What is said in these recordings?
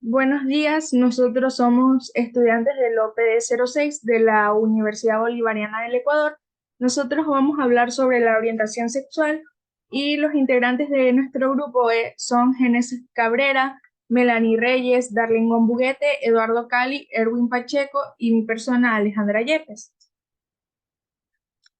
Buenos días, nosotros somos estudiantes del OPD 06 de la Universidad Bolivariana del Ecuador. Nosotros vamos a hablar sobre la orientación sexual y los integrantes de nuestro grupo son Génesis Cabrera, Melanie Reyes, Darlene Gombuguete, Eduardo Cali, Erwin Pacheco y mi persona Alejandra Yepes.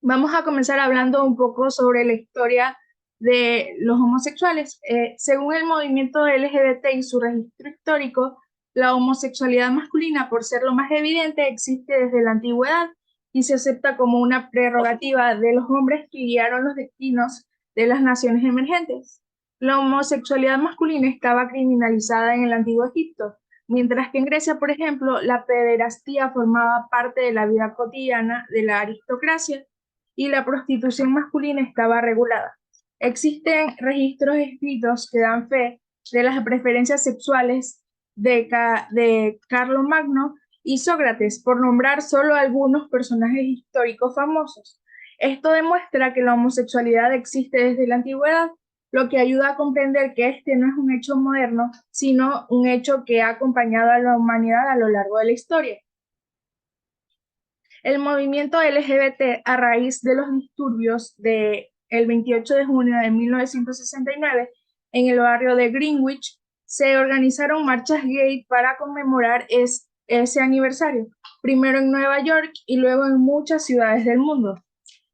Vamos a comenzar hablando un poco sobre la historia de los homosexuales. Según el movimiento LGBT y su registro histórico, la homosexualidad masculina, por ser lo más evidente, existe desde la antigüedad y se acepta como una prerrogativa de los hombres que guiaron los destinos de las naciones emergentes. La homosexualidad masculina estaba criminalizada en el antiguo Egipto, mientras que en Grecia, por ejemplo, la pederastía formaba parte de la vida cotidiana de la aristocracia y la prostitución masculina estaba regulada. Existen registros escritos que dan fe de las preferencias sexuales de Carlomagno y Sócrates, por nombrar solo algunos personajes históricos famosos. Esto demuestra que la homosexualidad existe desde la antigüedad, lo que ayuda a comprender que este no es un hecho moderno, sino un hecho que ha acompañado a la humanidad a lo largo de la historia. El movimiento LGBT, a raíz de los disturbios del 28 de junio de 1969 en el barrio de Greenwich, se organizaron marchas gay para conmemorar ese aniversario, primero en Nueva York y luego en muchas ciudades del mundo.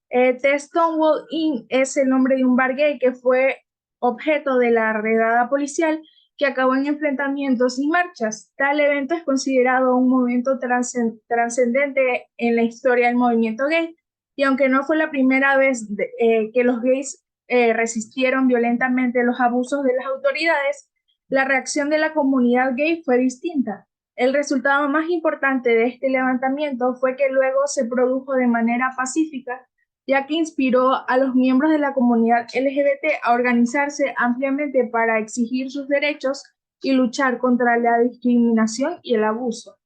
The Stonewall Inn es el nombre de un bar gay que fue objeto de la redada policial que acabó en enfrentamientos y marchas. Tal evento es considerado un momento trascendente en la historia del movimiento gay, y aunque no fue la primera vez que los gays resistieron violentamente los abusos de las autoridades, la reacción de la comunidad gay fue distinta. El resultado más importante de este levantamiento fue que luego se produjo de manera pacífica, ya que inspiró a los miembros de la comunidad LGBT a organizarse ampliamente para exigir sus derechos y luchar contra la discriminación y el abuso.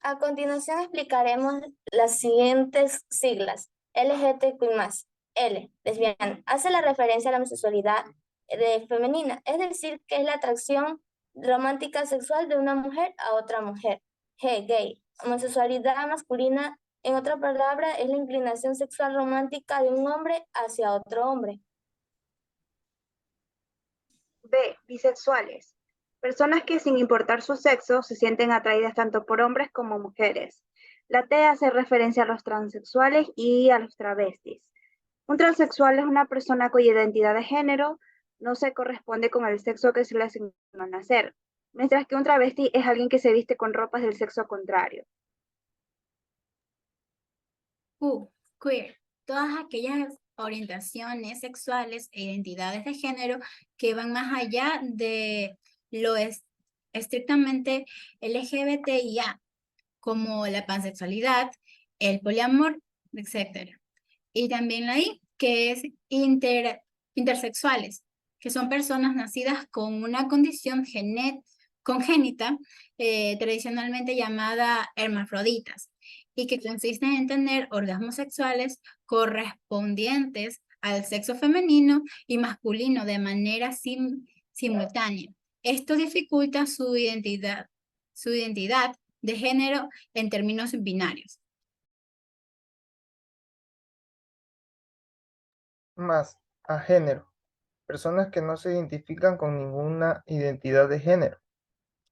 A continuación explicaremos las siguientes siglas. LGBTQ+. L, lesbiana, hace la referencia a la homosexualidad femenina, es decir, que es la atracción romántica sexual de una mujer a otra mujer. G, gay, homosexualidad masculina, en otra palabra, es la inclinación sexual romántica de un hombre hacia otro hombre. B, bisexuales. Personas que sin importar su sexo se sienten atraídas tanto por hombres como mujeres. La T hace referencia a los transexuales y a los travestis. Un transexual es una persona cuya identidad de género no se corresponde con el sexo que se le asignó al nacer, mientras que un travesti es alguien que se viste con ropas del sexo contrario. Queer, todas aquellas orientaciones sexuales e identidades de género que van más allá de lo estrictamente LGBTIA, como la pansexualidad, el poliamor, etc. Y también la I, que es intersexuales, que son personas nacidas con una condición congénita, tradicionalmente llamada hermafroditas, y que consisten en tener orgasmos sexuales correspondientes al sexo femenino y masculino de manera simultánea. Esto dificulta su identidad de género en términos binarios. Más, a género, personas que no se identifican con ninguna identidad de género,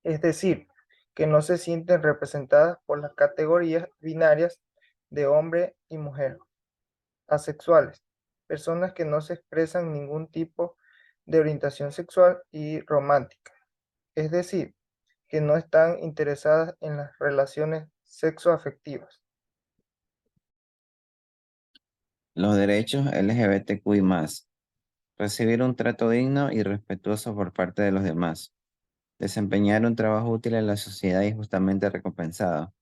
es decir, que no se sienten representadas por las categorías binarias de hombre y mujer. Asexuales, personas que no se expresan ningún tipo de orientación sexual y romántica, es decir, que no están interesadas en las relaciones sexoafectivas. Los derechos LGBTQI+. Recibir un trato digno y respetuoso por parte de los demás. Desempeñar un trabajo útil en la sociedad y justamente recompensado.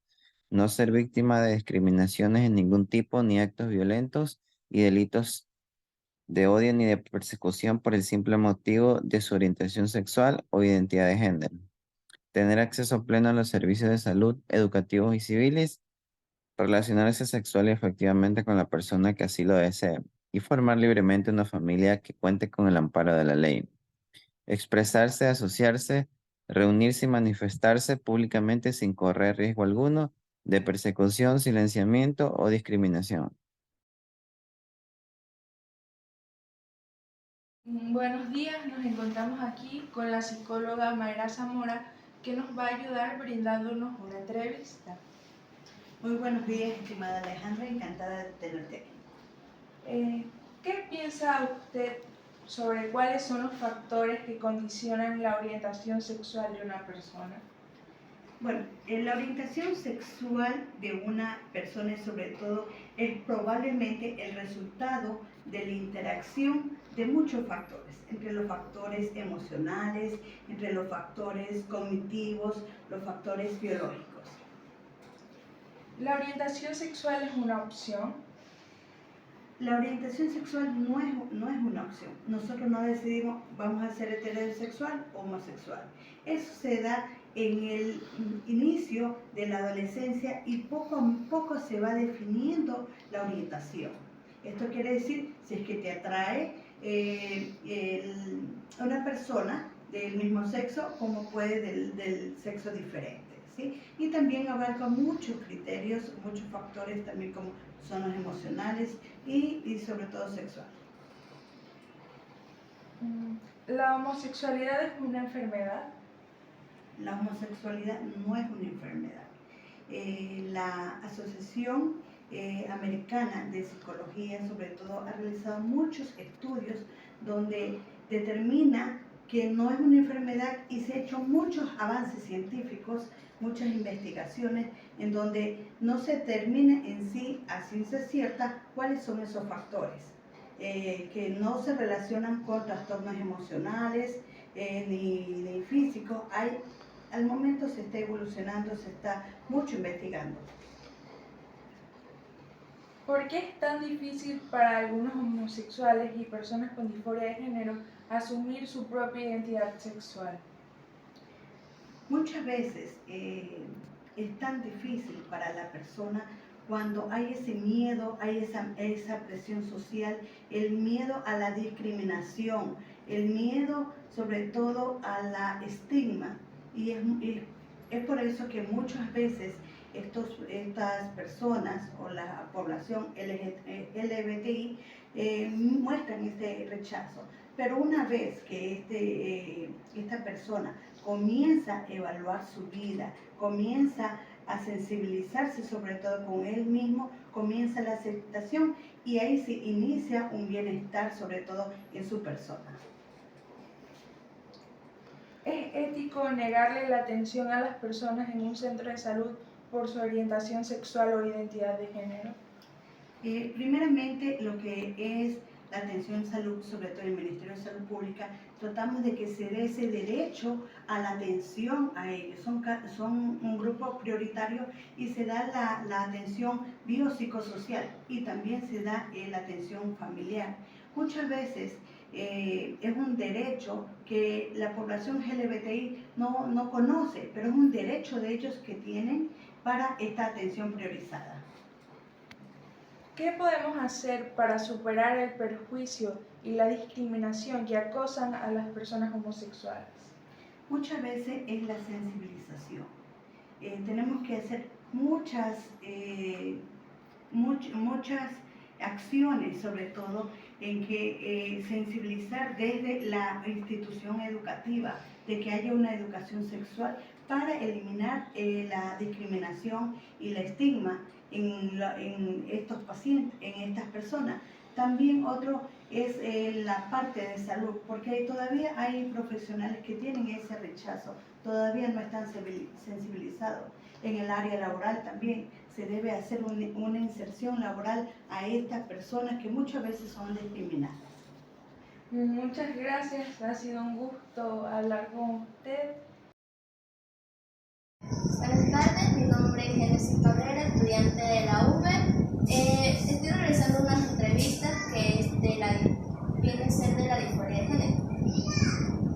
No ser víctima de discriminaciones en ningún tipo ni actos violentos y delitos de odio ni de persecución por el simple motivo de su orientación sexual o identidad de género. Tener acceso pleno a los servicios de salud, educativos y civiles. Relacionarse sexual y efectivamente con la persona que así lo desee y formar libremente una familia que cuente con el amparo de la ley. expresarse, asociarse, reunirse y manifestarse públicamente sin correr riesgo alguno de persecución, silenciamiento o discriminación. Buenos días, nos encontramos aquí con la psicóloga Mayra Zamora, que nos va a ayudar brindándonos una entrevista. Muy buenos días, estimada Alejandra, encantada de tenerte aquí. ¿Qué piensa usted sobre cuáles son los factores que condicionan la orientación sexual de una persona? Bueno, la orientación sexual de una persona sobre todo es probablemente el resultado de la interacción de muchos factores, entre los factores emocionales, entre los factores cognitivos, los factores biológicos. ¿La orientación sexual es una opción? La orientación sexual no es una opción. Nosotros no decidimos vamos a ser heterosexual o homosexual. Eso se da en el inicio de la adolescencia y poco a poco se va definiendo la orientación. Esto quiere decir si es que te atrae una persona del mismo sexo como puede del sexo diferente. ¿Sí? Y también abarca muchos criterios, muchos factores también como son los emocionales y sobre todo sexuales. ¿La homosexualidad es una enfermedad? La homosexualidad no es una enfermedad. La Asociación Americana de Psicología, sobre todo, ha realizado muchos estudios donde determina que no es una enfermedad y se han hecho muchos avances científicos, muchas investigaciones en donde no se determina en sí a ciencia cierta cuáles son esos factores, que no se relacionan con trastornos emocionales ni físicos. Al momento se está evolucionando, se está mucho investigando. ¿Por qué es tan difícil para algunos homosexuales y personas con disforia de género asumir su propia identidad sexual? Muchas veces es tan difícil para la persona cuando hay ese miedo, hay esa presión social, el miedo a la discriminación, el miedo sobre todo a la estigma. Y es por eso que muchas veces estas personas o la población LGBTI muestran este rechazo. Pero una vez que esta persona comienza a evaluar su vida, comienza a sensibilizarse sobre todo con él mismo, comienza la aceptación y ahí se inicia un bienestar sobre todo en su persona. ¿Es ético negarle la atención a las personas en un centro de salud por su orientación sexual o identidad de género? Primeramente, lo que es la atención en salud, sobre todo el Ministerio de Salud Pública, tratamos de que se dé ese derecho a la atención a ellos. Son un grupo prioritario y se da la atención biopsicosocial y también se da la atención familiar. Muchas veces es un derecho que la población LGBTI no conoce, pero es un derecho de ellos que tienen para esta atención priorizada. ¿Qué podemos hacer para superar el perjuicio y la discriminación que acosan a las personas homosexuales? Muchas veces es la sensibilización. Tenemos que hacer muchas acciones, sobre todo en que sensibilizar desde la institución educativa, de que haya una educación sexual para eliminar la discriminación y la estigma en estos pacientes, en estas personas. También otro es la parte de salud, porque todavía hay profesionales que tienen ese rechazo, todavía no están sensibilizados. En el área laboral también se debe hacer una inserción laboral a estas personas que muchas veces son discriminadas. Muchas gracias, ha sido un gusto hablar con usted. Buenas tardes, mi nombre es Génesis Cabrera, estudiante de la UV. Estoy realizando unas entrevistas que vienen a ser de la disforia de género.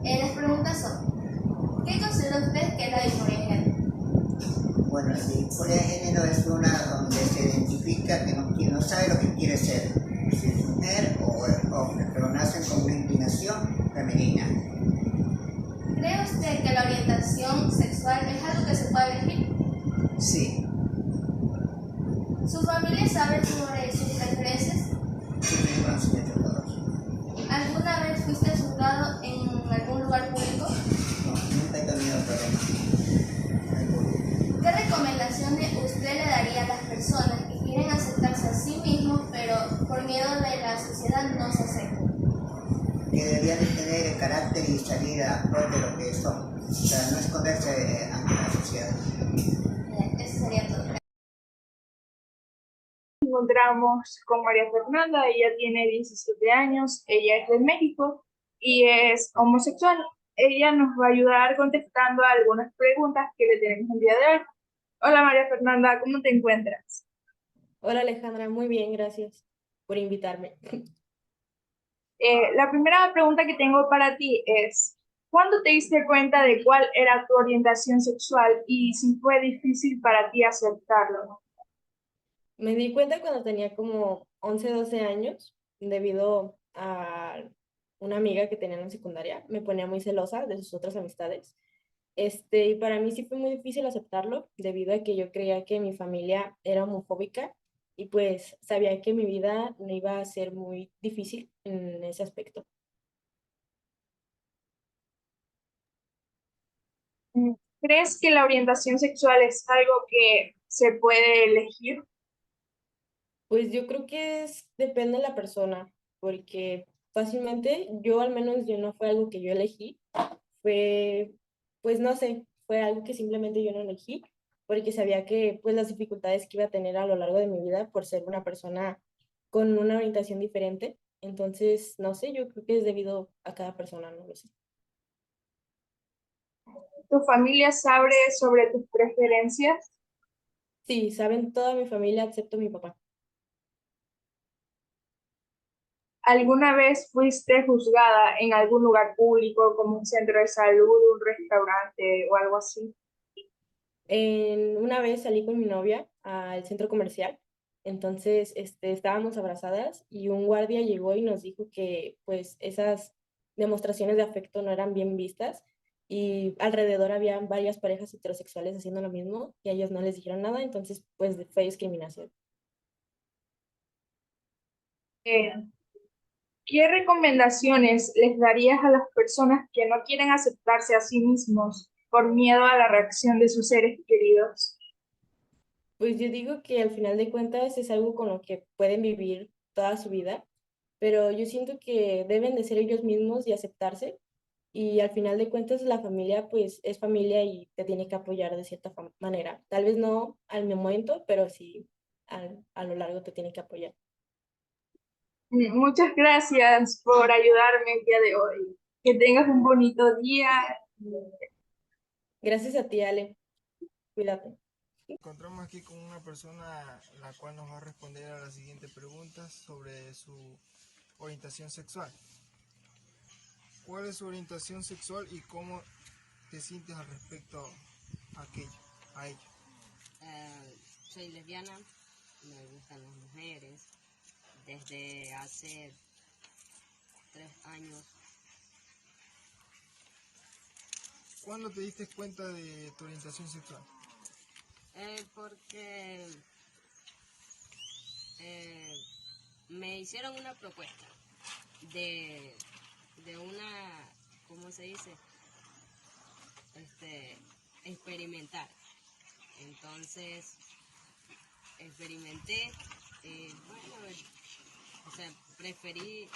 Las preguntas son, ¿qué considera usted que es la disforia de género? Bueno, la disforia de género es una donde se identifica que no sabe lo que quiere ser, si es mujer o hombre, pero nacen con una inclinación femenina. orientación sexual es algo que se puede elegir. Sí, ¿Su familia sabe sobre sus preferencias? sí tengo conocimiento de todos. ¿Alguna vez fuiste juzgado en algún lugar público? No, nunca he tenido problemas. ¿Qué recomendaciones usted le daría a las personas que quieren aceptarse a sí mismos, pero por miedo de la sociedad no se aceptan? Que deberían de tener el carácter y salir a flor de lo que son. O sea, no esconderse ante la sociedad. Eso sería todo. Encontramos con María Fernanda, ella tiene 17 años, ella es de México y es homosexual. Ella nos va a ayudar contestando a algunas preguntas que le tenemos el día de hoy. Hola María Fernanda, ¿cómo te encuentras? Hola Alejandra, muy bien, gracias por invitarme. La primera pregunta que tengo para ti es, ¿cuándo te diste cuenta de cuál era tu orientación sexual y si fue difícil para ti aceptarlo? Me di cuenta cuando tenía como 11, 12 años, debido a una amiga que tenía en la secundaria, me ponía muy celosa de sus otras amistades. Y para mí sí fue muy difícil aceptarlo, debido a que yo creía que mi familia era homofóbica y pues sabía que mi vida no iba a ser muy difícil en ese aspecto. ¿Crees que la orientación sexual es algo que se puede elegir? Pues yo creo que depende de la persona, porque fácilmente yo al menos yo no fue algo que yo elegí, fue, pues no sé, fue algo que simplemente yo no elegí, porque sabía que pues las dificultades que iba a tener a lo largo de mi vida por ser una persona con una orientación diferente. Entonces, no sé, yo creo que es debido a cada persona, no lo sé. ¿Tu familia sabe sobre tus preferencias? Sí, saben toda mi familia excepto mi papá. ¿Alguna vez fuiste juzgada en algún lugar público, como un centro de salud, un restaurante o algo así? Una vez salí con mi novia al centro comercial, entonces estábamos abrazadas y un guardia llegó y nos dijo que pues esas demostraciones de afecto no eran bien vistas y alrededor había varias parejas heterosexuales haciendo lo mismo y a ellos no les dijeron nada, entonces pues fue discriminación. Eh, ¿Qué recomendaciones les darías a las personas que no quieren aceptarse a sí mismos por miedo a la reacción de sus seres queridos? Pues yo digo que al final de cuentas es algo con lo que pueden vivir toda su vida, pero yo siento que deben de ser ellos mismos y aceptarse. Y al final de cuentas la familia pues es familia y te tiene que apoyar de cierta manera. Tal vez no al momento, pero sí a lo largo te tiene que apoyar. Muchas gracias por ayudarme el día de hoy. Que tengas un bonito día. Gracias a ti, Ale. Cuídate. Encontramos aquí con una persona la cual nos va a responder a las siguientes preguntas sobre su orientación sexual. ¿Cuál es su orientación sexual y cómo te sientes al respecto a ello? Soy lesbiana, me gustan las mujeres. Desde hace 3 años. ¿Cuándo te diste cuenta de tu orientación sexual? Porque me hicieron una propuesta de una, ¿cómo se dice? Experimentar. Entonces, experimenté, bueno, o sea, preferí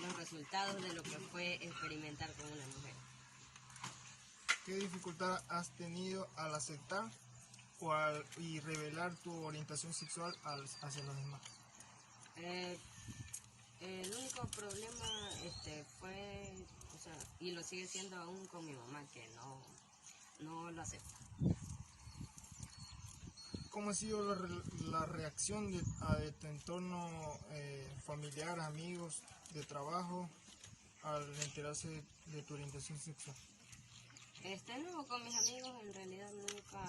los resultados de lo que fue experimentar con una mujer. ¿Qué dificultad has tenido al aceptar y revelar tu orientación sexual hacia los demás? El único problema fue, o sea, y lo sigue siendo aún con mi mamá, que no lo acepta. ¿Cómo ha sido la reacción de tu entorno familiar, amigos, de trabajo, al enterarse de tu orientación sexual? No, con mis amigos en realidad nunca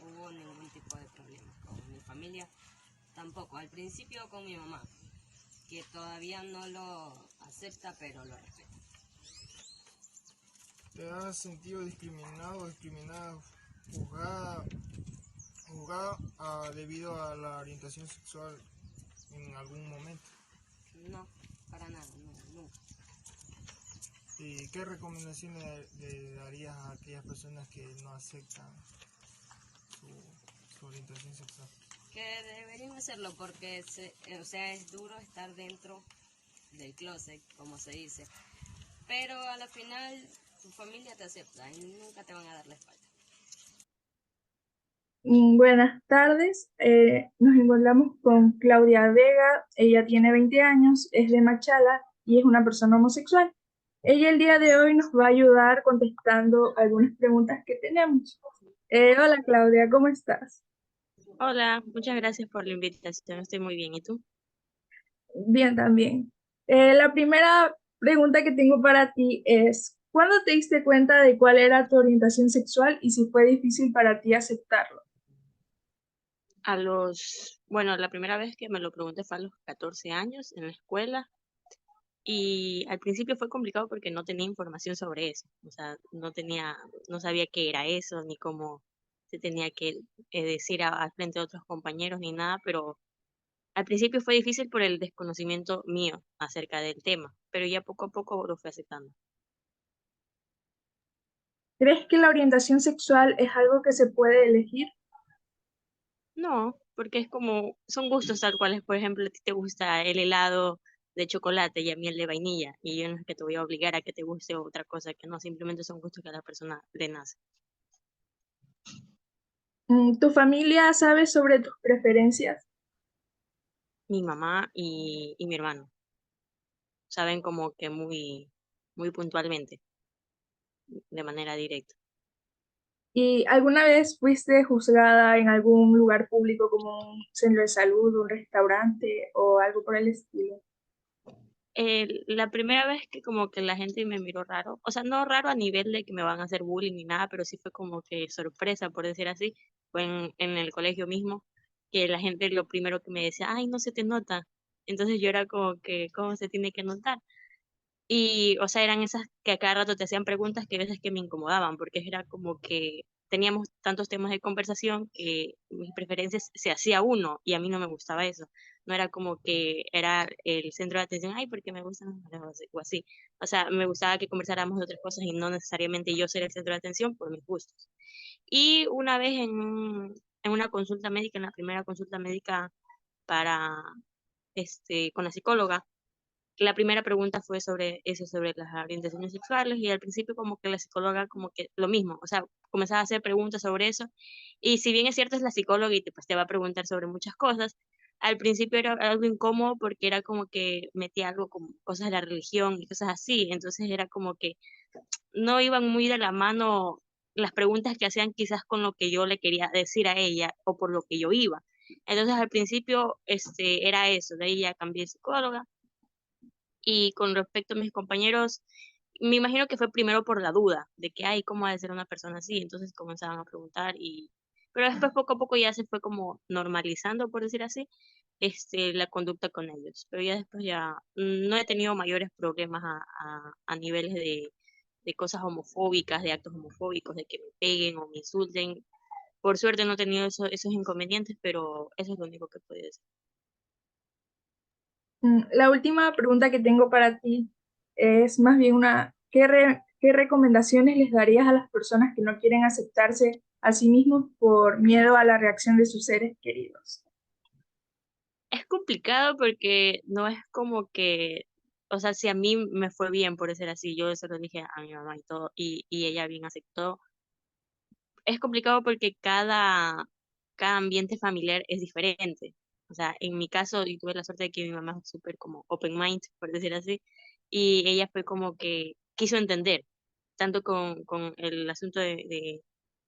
hubo ningún tipo de problema. Con mi familia tampoco. Al principio con mi mamá, que todavía no lo acepta, pero lo respeta. ¿Te has sentido discriminado, discriminada, juzgada debido a la orientación sexual en algún momento? No, para nada, no, nunca. ¿Y qué recomendaciones le darías a aquellas personas que no aceptan su orientación sexual? Que deberían hacerlo porque, o sea, es duro estar dentro del closet, como se dice. Pero a la final tu familia te acepta y nunca te van a dar la espalda. Buenas tardes, nos encontramos con Claudia Vega, ella tiene 20 años, es de Machala y es una persona homosexual. Ella el día de hoy nos va a ayudar contestando algunas preguntas que tenemos. Hola Claudia, ¿cómo estás? Hola, muchas gracias por la invitación. Estoy muy bien. ¿Y tú? Bien también. La primera pregunta que tengo para ti es, ¿cuándo te diste cuenta de cuál era tu orientación sexual y si fue difícil para ti aceptarlo? Bueno, la primera vez que me lo pregunté fue a los 14 años en la escuela y al principio fue complicado porque no tenía información sobre eso. O sea, no sabía qué era eso ni cómo se tenía que decir al frente de otros compañeros ni nada, pero al principio fue difícil por el desconocimiento mío acerca del tema, pero ya poco a poco lo fui aceptando. ¿Crees que la orientación sexual es algo que se puede elegir? No, porque son gustos tal cuales, por ejemplo, a ti te gusta el helado de chocolate y a mí el de vainilla, y yo no es que te voy a obligar a que te guste otra cosa, que no, simplemente son gustos que a la persona le nace. ¿Tu familia sabe sobre tus preferencias? Mi mamá y mi hermano saben como que muy puntualmente, de manera directa. ¿Y alguna vez fuiste juzgada en algún lugar público como un centro de salud, un restaurante o algo por el estilo? La primera vez que como que la gente me miró raro, o sea, no raro a nivel de que me van a hacer bullying ni nada, pero sí fue como que sorpresa, por decir así, fue en el colegio mismo, que la gente lo primero que me decía, ay, no se te nota. Entonces yo era como que, ¿cómo se tiene que notar? Y, o sea, eran esas que a cada rato te hacían preguntas que a veces que me incomodaban, porque era como que teníamos tantos temas de conversación que mis preferencias se hacía uno y a mí no me gustaba eso. No era como que era el centro de atención, ay, porque me gustan las mujeres o así. O sea, me gustaba que conversáramos de otras cosas y no necesariamente yo ser el centro de atención por mis gustos. Y una vez en una consulta médica, en la primera consulta médica para, con la psicóloga, la primera pregunta fue sobre eso, sobre las orientaciones sexuales, y al principio como que la psicóloga como que lo mismo, o sea, comenzaba a hacer preguntas sobre eso, y si bien es cierto es la psicóloga y pues, te va a preguntar sobre muchas cosas, al principio era algo incómodo porque era como que metía algo como cosas de la religión y cosas así, entonces era como que no iban muy de la mano las preguntas que hacían quizás con lo que yo le quería decir a ella o por lo que yo iba. Entonces al principio era eso, de ahí ya cambié de psicóloga. Y con respecto a mis compañeros, me imagino que fue primero por la duda de que, ay, ¿cómo ha de ser una persona así? Entonces comenzaban a preguntar pero después poco a poco ya se fue como normalizando, por decir así, la conducta con ellos. Pero ya después ya no he tenido mayores problemas a niveles de cosas homofóbicas, de actos homofóbicos, de que me peguen o me insulten. Por suerte no he tenido esos inconvenientes, pero eso es lo único que puedo decir. La última pregunta que tengo para ti es más bien ¿qué recomendaciones les darías a las personas que no quieren aceptarse a sí mismos por miedo a la reacción de sus seres queridos? Es complicado porque no es como que, o sea, si a mí me fue bien por ser así, yo eso lo dije a mi mamá y todo, y ella bien aceptó. Es complicado porque cada ambiente familiar es diferente. O sea, en mi caso, y tuve la suerte de que mi mamá es súper como open mind, por decir así, y ella fue como que quiso entender, tanto con el asunto de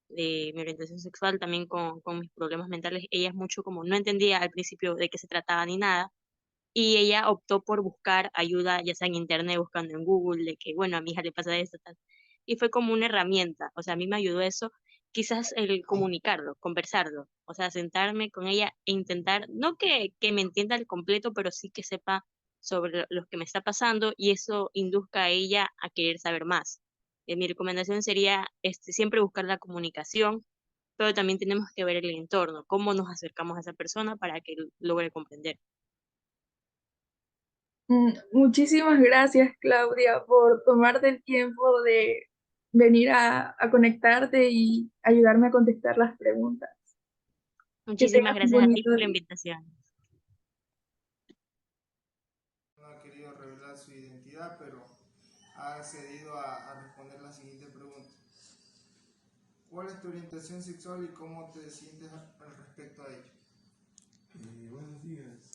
mi orientación sexual, también con mis problemas mentales. Ella es mucho como, no entendía al principio de qué se trataba ni nada, y ella optó por buscar ayuda, ya sea en internet, buscando en Google, de que, bueno, a mi hija le pasa esto, tal. Y fue como una herramienta, o sea, a mí me ayudó eso, quizás el comunicarlo, conversarlo, o sea, sentarme con ella e intentar, no que me entienda al completo, pero sí que sepa sobre lo que me está pasando y eso induzca a ella a querer saber más. Mi recomendación sería siempre buscar la comunicación, pero también tenemos que ver el entorno, cómo nos acercamos a esa persona para que logre comprender. Muchísimas gracias, Claudia, por tomarte el tiempo de venir a conectarte y ayudarme a contestar las preguntas. Que Muchísimas tengas un gracias a ti bonito por la día. invitación. No ha querido revelar su identidad, pero ha accedido a responder la siguiente pregunta. ¿Cuál es tu orientación sexual y cómo te sientes al respecto a ella? Buenos días.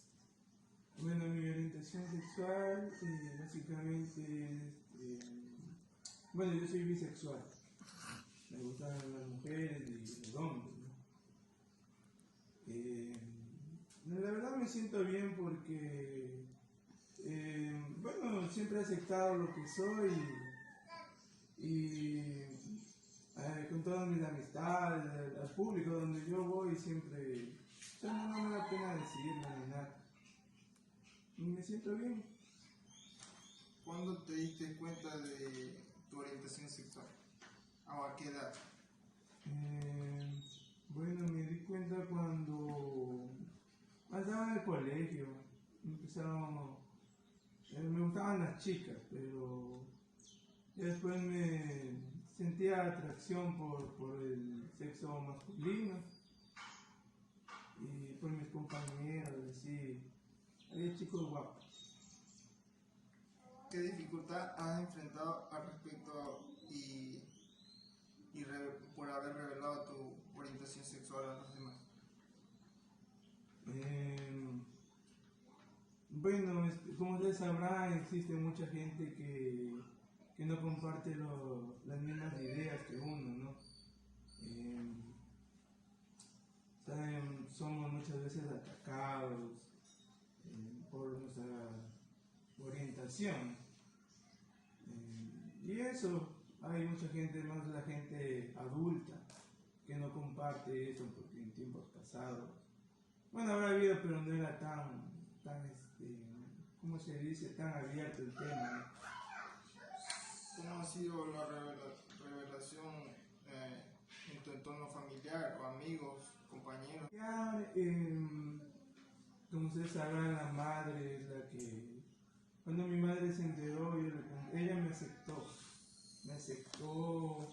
Bueno, mi orientación sexual básicamente bueno, yo soy bisexual. Me gustan las mujeres y los hombres, ¿no? La verdad me siento bien porque bueno, siempre he aceptado lo que soy y con todas mis amistades, al público donde yo voy siempre, no me da pena decirlo ni nada. Y me siento bien. ¿Cuándo te diste cuenta de tu orientación sexual? ¿A qué edad? Bueno, me di cuenta cuando estaba en el colegio. Me gustaban las chicas, pero después me sentía atracción por el sexo masculino y por mis compañeros, así. Había chicos guapos. ¿Qué dificultad has enfrentado al respecto por haber revelado tu orientación sexual a los demás? Bueno, como ustedes sabrán, existe mucha gente que no comparte las mismas ideas que uno, ¿no? Somos muchas veces atacados por nuestra orientación. Y eso, hay mucha gente, más la gente adulta, que no comparte eso porque en tiempos pasados, bueno, habrá habido, pero no era tan ¿cómo se dice?, tan abierto el tema, ¿no? ¿Cómo ha sido la revelación en tu entorno familiar o amigos, compañeros? Como ustedes sabrán, la madre es la que, cuando mi madre se enteró, ella me aceptó,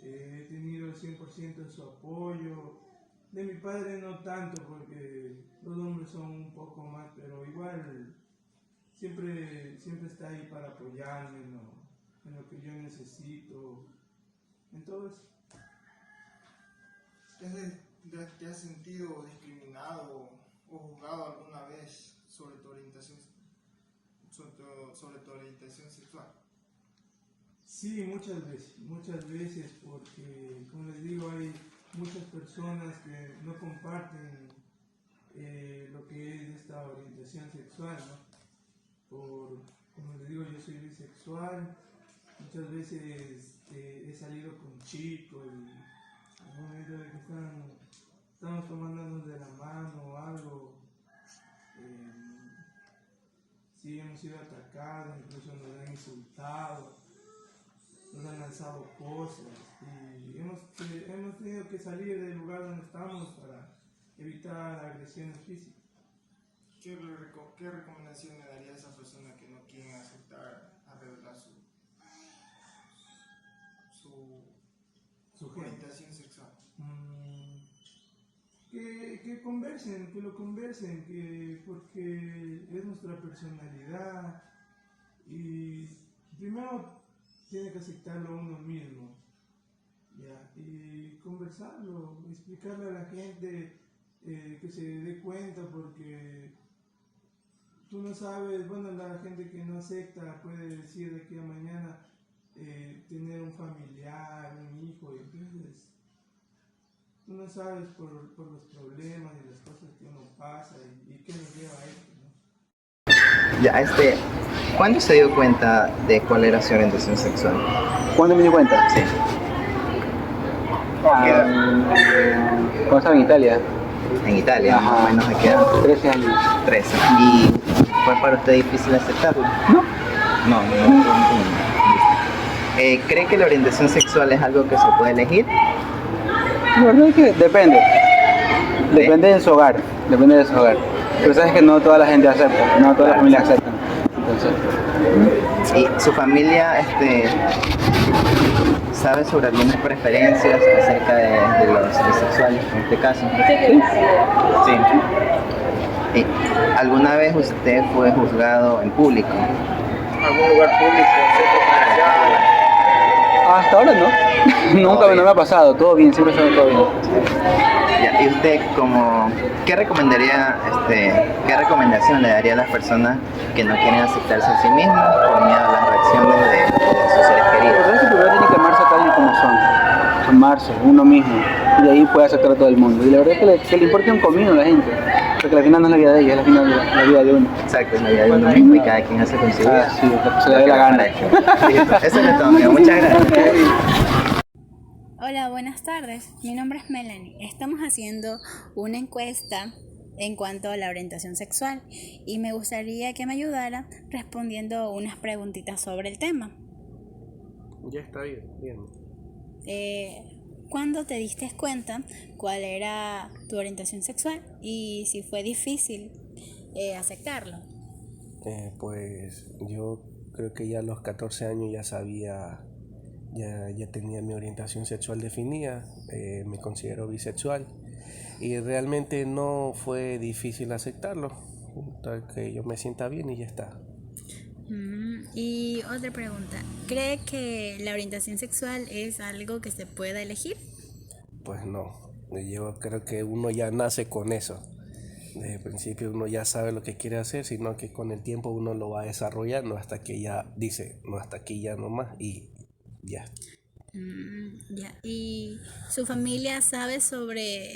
he tenido el 100% de su apoyo. De mi padre no tanto, porque los hombres son un poco más, pero igual siempre está ahí para apoyarme en lo que yo necesito, en todo eso. ¿Te has sentido discriminado o juzgado alguna vez sobre tu orientación sexual? Sí, muchas veces, porque como les digo, hay muchas personas que no comparten lo que es esta orientación sexual, ¿no? Como les digo, yo soy bisexual, muchas veces he salido con chicos y al momento de que estamos tomándonos de la mano o algo, sí hemos sido atacados, incluso nos han insultado, nos han lanzado cosas y hemos tenido que salir del lugar donde estamos para evitar agresiones físicas. ¿Qué recomendación le daría a esa persona que no quiere aceptar a revelar su orientación sexual? Que lo conversen, porque es nuestra personalidad y primero tiene que aceptarlo uno mismo, ¿ya? Y conversarlo, explicarle a la gente que se dé cuenta, porque tú no sabes, bueno, la gente que no acepta puede decir de aquí a mañana tener un familiar, un hijo, y entonces tú no sabes por los problemas y las cosas que uno pasa y qué nos lleva a esto, ¿no? Ya, ¿cuándo se dio cuenta de cuál era su orientación sexual? ¿Cuándo me di cuenta? Sí. Cuando estaba en Italia. En Italia, Ajá. más o menos, ¿a qué edad? 13 años. 13. ¿Y fue para usted difícil aceptarlo? No. No. ¿Cree que la orientación sexual es algo que se puede elegir? La verdad es que depende. Depende de su hogar. Depende de su hogar. Pero sabes que no toda la gente acepta, no toda la familia acepta. Entonces, ¿y su familia sabe sobre algunas preferencias acerca de los bisexuales en este caso? Sí. ¿Y alguna vez usted fue juzgado en público? ¿Algún lugar público, centro comercial? hasta ahora no. Nunca me ha pasado, todo bien, siempre ha estado todo bien. Ya, ¿y usted qué recomendaría, qué recomendación le daría a las personas que no quieren aceptarse a sí mismos por miedo a las reacciones de sus seres queridos? Pero eso primero tiene que amarse tal y como son, amarse uno mismo, y de ahí puede aceptar a todo el mundo. Y la verdad es que le importa un comino a la gente, porque al final no es la vida de ella, es la vida de uno. Exacto, es la vida de uno mismo y cada quien hace con su vida. Sí, se le dé la gana. Eso es todo, amigo. Muchas gracias. Hola, buenas tardes. Mi nombre es Melanie. Estamos haciendo una encuesta en cuanto a la orientación sexual y me gustaría que me ayudara respondiendo unas preguntitas sobre el tema. Ya está bien, bien. ¿Cuándo te diste cuenta cuál era tu orientación sexual y si fue difícil aceptarlo? Pues yo creo que ya a los 14 años ya sabía, ya tenía mi orientación sexual definida, me considero bisexual y realmente no fue difícil aceptarlo, tal que yo me sienta bien y ya está. Y otra pregunta, ¿cree que la orientación sexual es algo que se pueda elegir? Pues no, yo creo que uno ya nace con eso. Desde el principio uno ya sabe lo que quiere hacer, sino que con el tiempo uno lo va desarrollando hasta que ya dice, no, hasta aquí ya no más y ya. Ya. ¿Y su familia sabe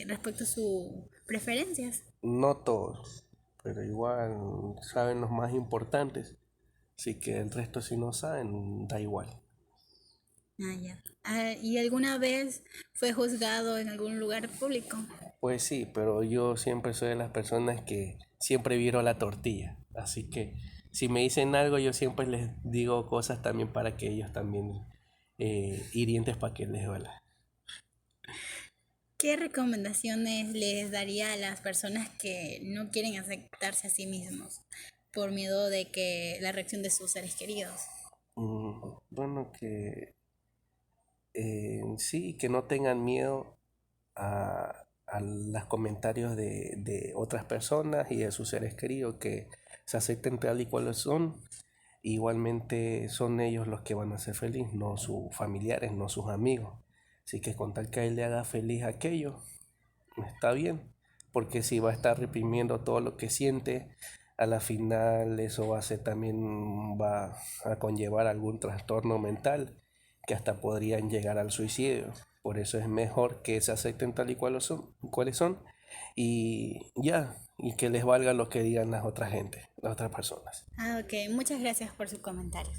respecto a sus preferencias? No todos, pero igual saben los más importantes. Así que el resto si no saben, da igual. Ya. ¿Y alguna vez fue juzgado en algún lugar público? Pues sí, pero yo siempre soy de las personas que siempre viro la tortilla. Así que si me dicen algo, yo siempre les digo cosas también para que ellos también hirientes para que les duela. ¿Qué recomendaciones les daría a las personas que no quieren aceptarse a sí mismos por miedo de que la reacción de sus seres queridos? Bueno, que sí, que no tengan miedo a los comentarios de otras personas y de sus seres queridos, que se acepten tal y cual son. Igualmente son ellos los que van a ser felices, no sus familiares, no sus amigos. Así que con tal que a él le haga feliz aquello, está bien, porque si va a estar reprimiendo todo lo que siente, a la final eso va a conllevar algún trastorno mental que hasta podrían llegar al suicidio. Por eso es mejor que se acepten tal y cuales son y ya, y que les valga lo que digan las otras personas. Ok, muchas gracias por su comentario.